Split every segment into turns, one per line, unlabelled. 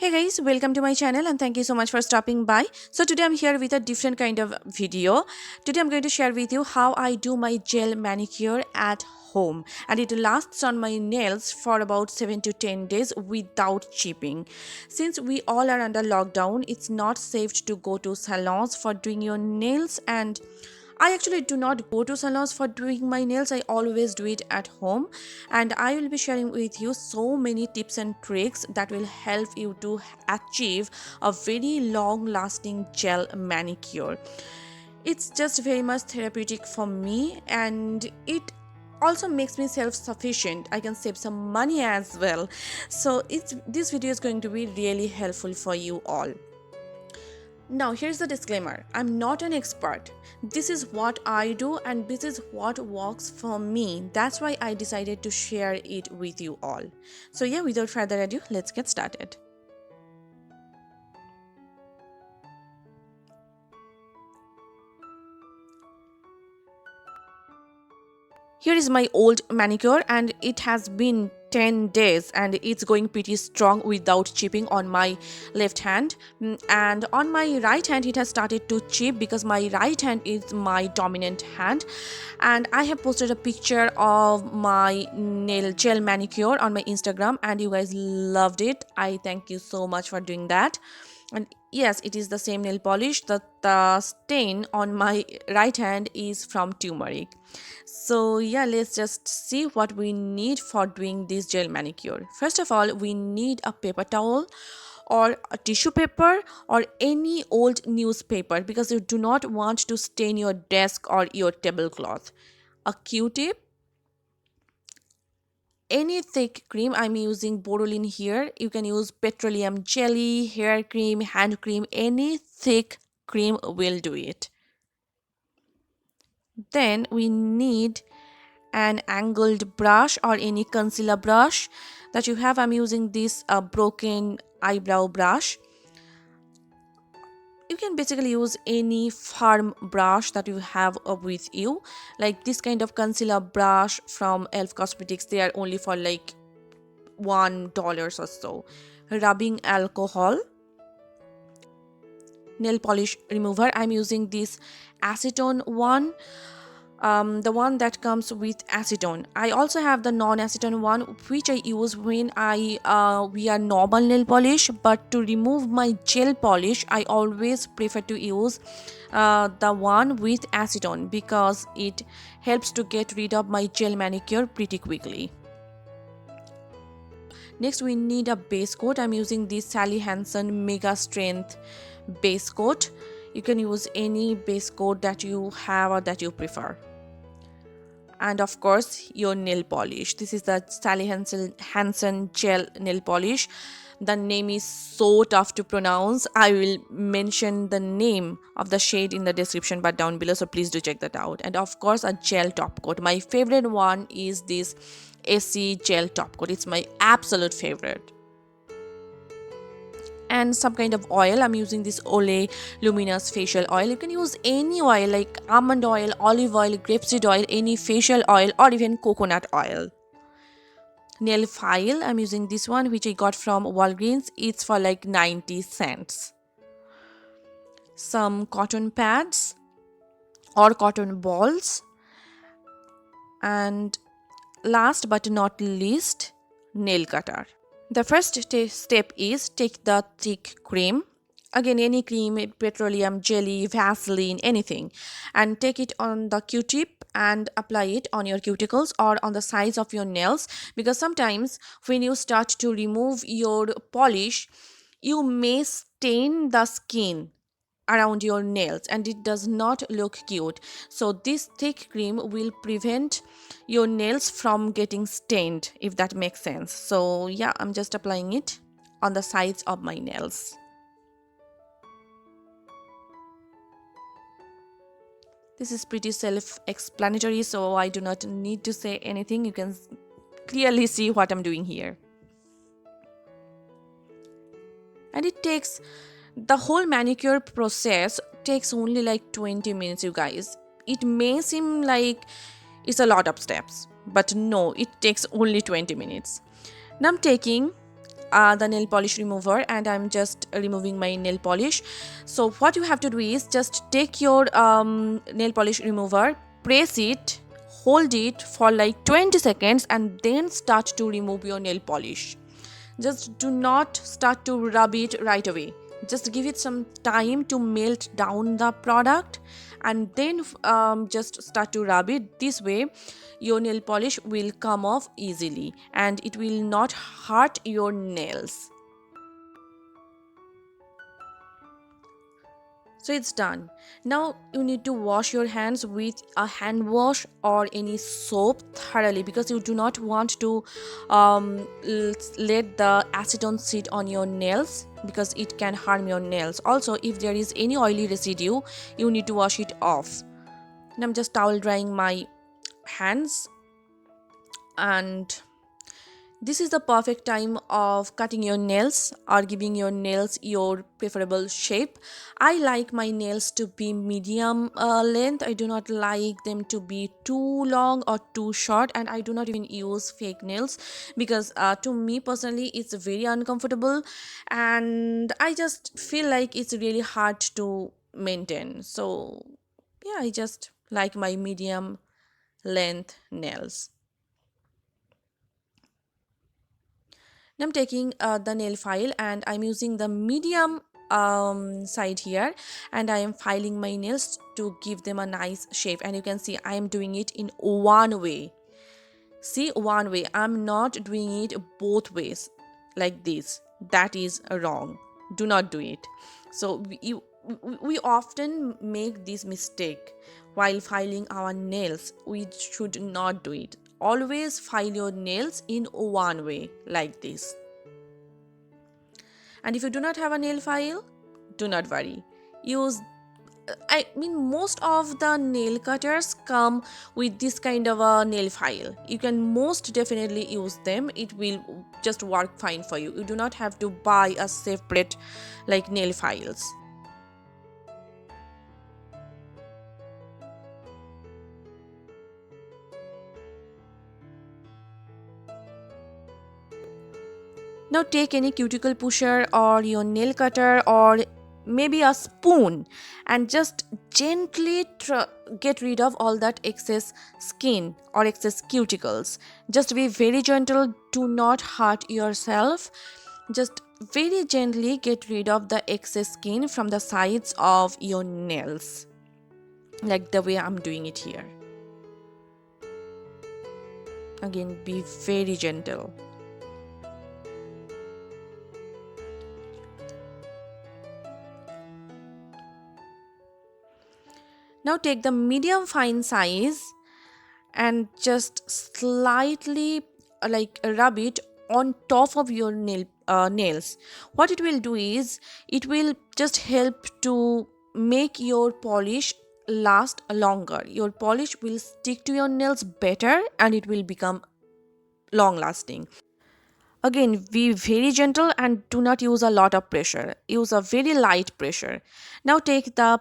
Hey guys, welcome to my channel and thank you so much for stopping by. So today I'm here with a different kind of video. Today I'm going to share with you how I do my gel manicure at home, and it lasts on my nails for about 7 to 10 days without chipping. Since we all are under lockdown, it's not safe to go to salons for doing your nails, and I actually do not go to salons for doing my nails. I always do it at home, and I will be sharing with you so many tips and tricks that will help you to achieve a very long lasting gel manicure. It's just very much therapeutic for me, and it also makes me self sufficient. I can save some money as well. So it's this video is going to be really helpful for you all. Now, here's the disclaimer, I'm not an expert. This is what I do, and this is what works for me. That's why I decided to share it with you all. So, yeah, without further ado, let's get started. Here is my old manicure, and it has been 10 days and it's going pretty strong without chipping on my left hand. And on my right hand it has started to chip because my right hand is my dominant hand. And I have posted a picture of my nail gel manicure on my Instagram and you guys loved it. I thank you so much for doing that. And yes, it is the same nail polish. The stain on my right hand is from turmeric. So yeah, let's just see what we need for doing this gel manicure. First of all, we need a paper towel or a tissue paper or any old newspaper because you do not want to stain your desk or your tablecloth. A q-tip, any thick cream. I'm using Boroline here. You can use petroleum jelly, hair cream, hand cream, any thick cream will do it. Then we need an angled brush or any concealer brush that you have. I'm using this broken eyebrow brush. You can basically use any firm brush that you have with you, like this kind of concealer brush from Elf Cosmetics. They are only for like $1 or so. Rubbing alcohol, nail polish remover. I'm using this acetone one, the one that comes with acetone. I also have the non-acetone one which I use when I wear normal nail polish, but to remove my gel polish I always prefer to use the one with acetone because it helps to get rid of my gel manicure pretty quickly. Next we need a base coat. I'm using this Sally Hansen Mega Strength base coat. You can use any base coat that you have or that you prefer. And of course your nail polish. This is the Sally Hansen gel nail polish. The name is so tough to pronounce. I will mention the name of the shade in the description bar down below, so please do check that out. And of course a gel top coat. My favorite one is this Essie gel top coat. It's my absolute favorite. And some kind of oil. I'm using this Olay Luminous facial oil. You can use any oil like almond oil, olive oil, grapeseed oil, any facial oil, or even coconut oil. Nail file. I'm using this one which I got from Walgreens. It's for like 90 cents. Some cotton pads or cotton balls. And last but not least, nail cutter. The first step is take the thick cream, again any cream, petroleum jelly, Vaseline, anything, and take it on the q-tip and apply it on your cuticles or on the sides of your nails, because sometimes when you start to remove your polish you may stain the skin around your nails and it does not look cute. So this thick cream will prevent your nails from getting stained, if that makes sense. So yeah, I'm just applying it on the sides of my nails. This is pretty self-explanatory, so I do not need to say anything. You can clearly see what I'm doing here. And it takes, the whole manicure process takes only like 20 minutes, you guys. It may seem like it's a lot of steps, but no, it takes only 20 minutes. Now I'm taking the nail polish remover and I'm just removing my nail polish. So what you have to do is just take your nail polish remover, press it, hold it for like 20 seconds and then start to remove your nail polish. Just do not start to rub it right away. Just give it some time to melt down the product and then just start to rub it. This way your nail polish will come off easily and it will not hurt your nails. So it's done. Now you need to wash your hands with a hand wash or any soap thoroughly, because you do not want to let the acetone sit on your nails, because it can harm your nails. Also, if there is any oily residue, you need to wash it off. And I'm just towel drying my hands, and this is the perfect time of cutting your nails or giving your nails your preferable shape. I like my nails to be medium length. I do not like them to be too long or too short, and I do not even use fake nails because to me personally it's very uncomfortable and I just feel like it's really hard to maintain. So yeah, I just like my medium length nails. Now I'm taking the nail file and I'm using the medium side here, and I am filing my nails to give them a nice shape. And you can see I am doing it in one way. See, one way. I'm not doing it both ways like this. That is wrong. Do not do it. So we often make this mistake while filing our nails. We should not do it. Always file your nails in one way like this. And if you do not have a nail file, do not worry. Use, I mean, most of the nail cutters come with this kind of a nail file. You can most definitely use them. It will just work fine for you. You do not have to buy a separate like nail files. Now take any cuticle pusher or your nail cutter or maybe a spoon and just gently get rid of all that excess skin or excess cuticles. Just be very gentle, do not hurt yourself. Just very gently get rid of the excess skin from the sides of your nails, like the way I'm doing it here. Again, be very gentle. Now take the medium fine size and just slightly like rub it on top of your nails. What it will do is it will just help to make your polish last longer. Your polish will stick to your nails better and it will become long lasting. Again, be very gentle and do not use a lot of pressure. Use a very light pressure. Now take the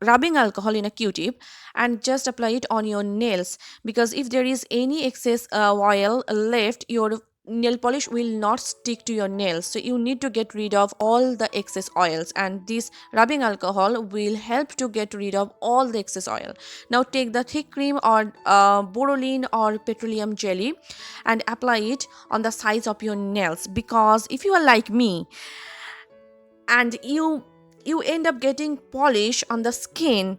rubbing alcohol in a q-tip and just apply it on your nails, because if there is any excess oil left, your nail polish will not stick to your nails. So you need to get rid of all the excess oils, and this rubbing alcohol will help to get rid of all the excess oil. Now take the thick cream or Boroline or petroleum jelly and apply it on the sides of your nails, because if you are like me and you end up getting polish on the skin,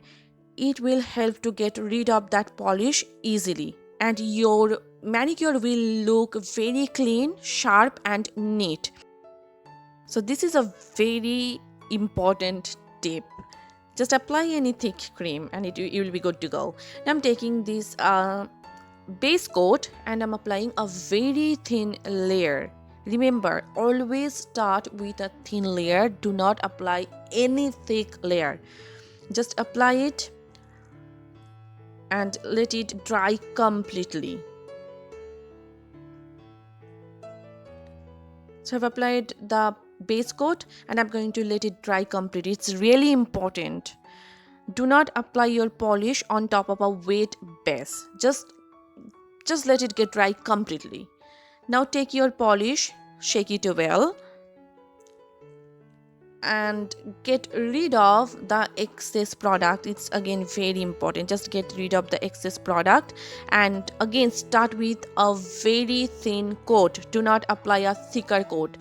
it will help to get rid of that polish easily and your manicure will look very clean, sharp and neat. So this is a very important tip. Just apply any thick cream and you will be good to go. Now I'm taking this base coat and I'm applying a very thin layer. Remember, always start with a thin layer. Do not apply any thick layer. Just apply it and let it dry completely. So I've applied the base coat and I'm going to let it dry completely. It's really important. Do not apply your polish on top of a wet base. Just let it get dry completely. Now take your polish, shake it well, and get rid of the excess product. It's again very important. Just get rid of the excess product, and again start with a very thin coat. Do not apply a thicker coat.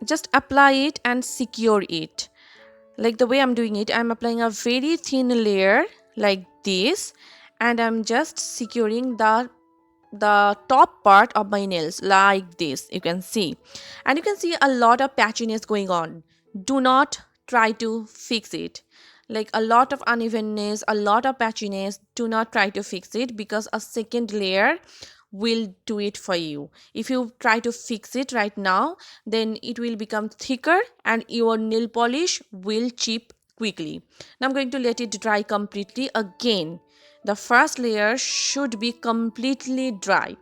Just apply it and secure it. Like the way I'm doing it, I'm applying a very thin layer like this, and I'm just securing the top part of my nails like this. You can see, and you can see a lot of patchiness going on. Do not try to fix it. Like a lot of unevenness, a lot of patchiness. Do not try to fix it, because a second layer will do it for you. If you try to fix it right now, then it will become thicker and your nail polish will chip quickly. Now I'm going to let it dry completely. Again, the first layer should be completely dry,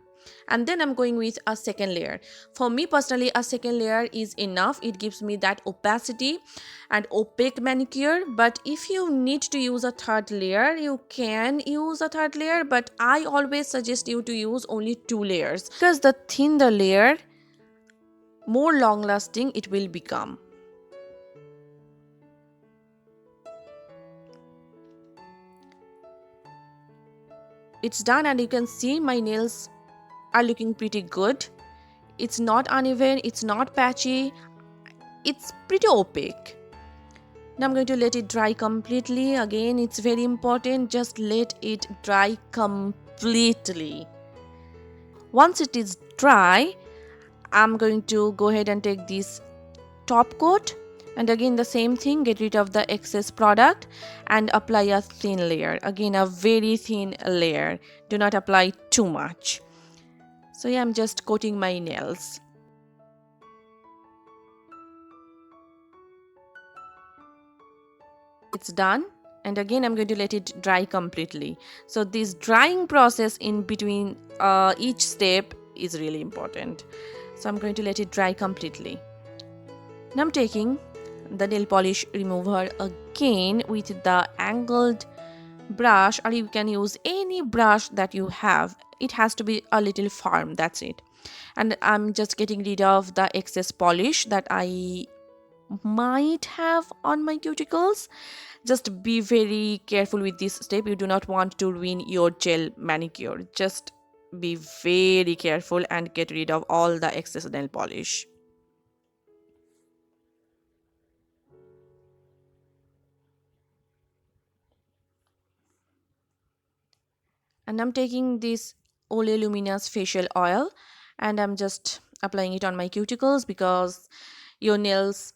and then I'm going with a second layer. For me personally, a second layer is enough. It gives me that opacity and opaque manicure. But if you need to use a third layer, you can use a third layer, but I always suggest you to use only 2 layers, because the thinner layer, more long lasting it will become. It's done, and you can see my nails are looking pretty good. It's not uneven, it's not patchy, it's pretty opaque. Now I'm going to let it dry completely. Again, it's very important, just let it dry completely. Once it is dry, I'm going to go ahead and take this top coat, and again the same thing, get rid of the excess product and apply a thin layer. Again, a very thin layer. Do not apply too much. So yeah, I'm just coating my nails. It's done, and again I'm going to let it dry completely. So this drying process in between each step is really important. So I'm going to let it dry completely. Now I'm taking the nail polish remover again with the angled brush, or you can use any brush that you have. It has to be a little firm, that's it. And I'm just getting rid of the excess polish that I might have on my cuticles. Just be very careful with this step. You do not want to ruin your gel manicure. Just be very careful and get rid of all the excess nail polish. And I'm taking this Oleoluminous facial oil, and I'm just applying it on my cuticles, because your nails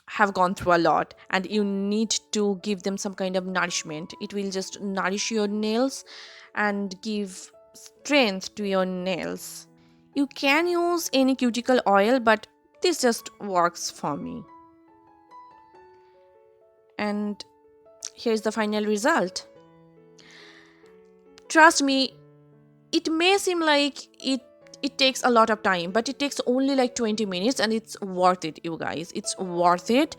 have gone through a lot and you need to give them some kind of nourishment. It will just nourish your nails and give strength to your nails. You can use any cuticle oil, but this just works for me. And here's the final result. Trust me, it may seem like it takes a lot of time, but it takes only like 20 minutes, and it's worth it, you guys. It's worth it,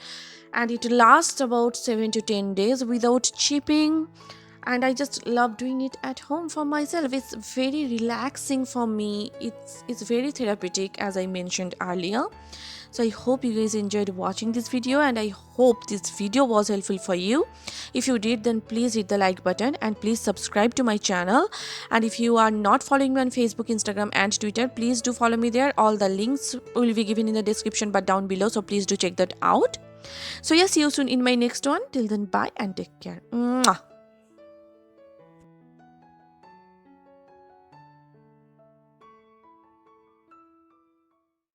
and it lasts about 7 to 10 days without chipping. And I just love doing it at home for myself. It's very relaxing for me. It's very therapeutic, as I mentioned earlier. So I hope you guys enjoyed watching this video, and I hope this video was helpful for you. If you did, then please hit the like button and please subscribe to my channel. And if you are not following me on Facebook, Instagram and Twitter, please do follow me there. All the links will be given in the description but down below, so please do check that out. So yeah, see you soon in my next one. Till then, bye and take care. Mwah.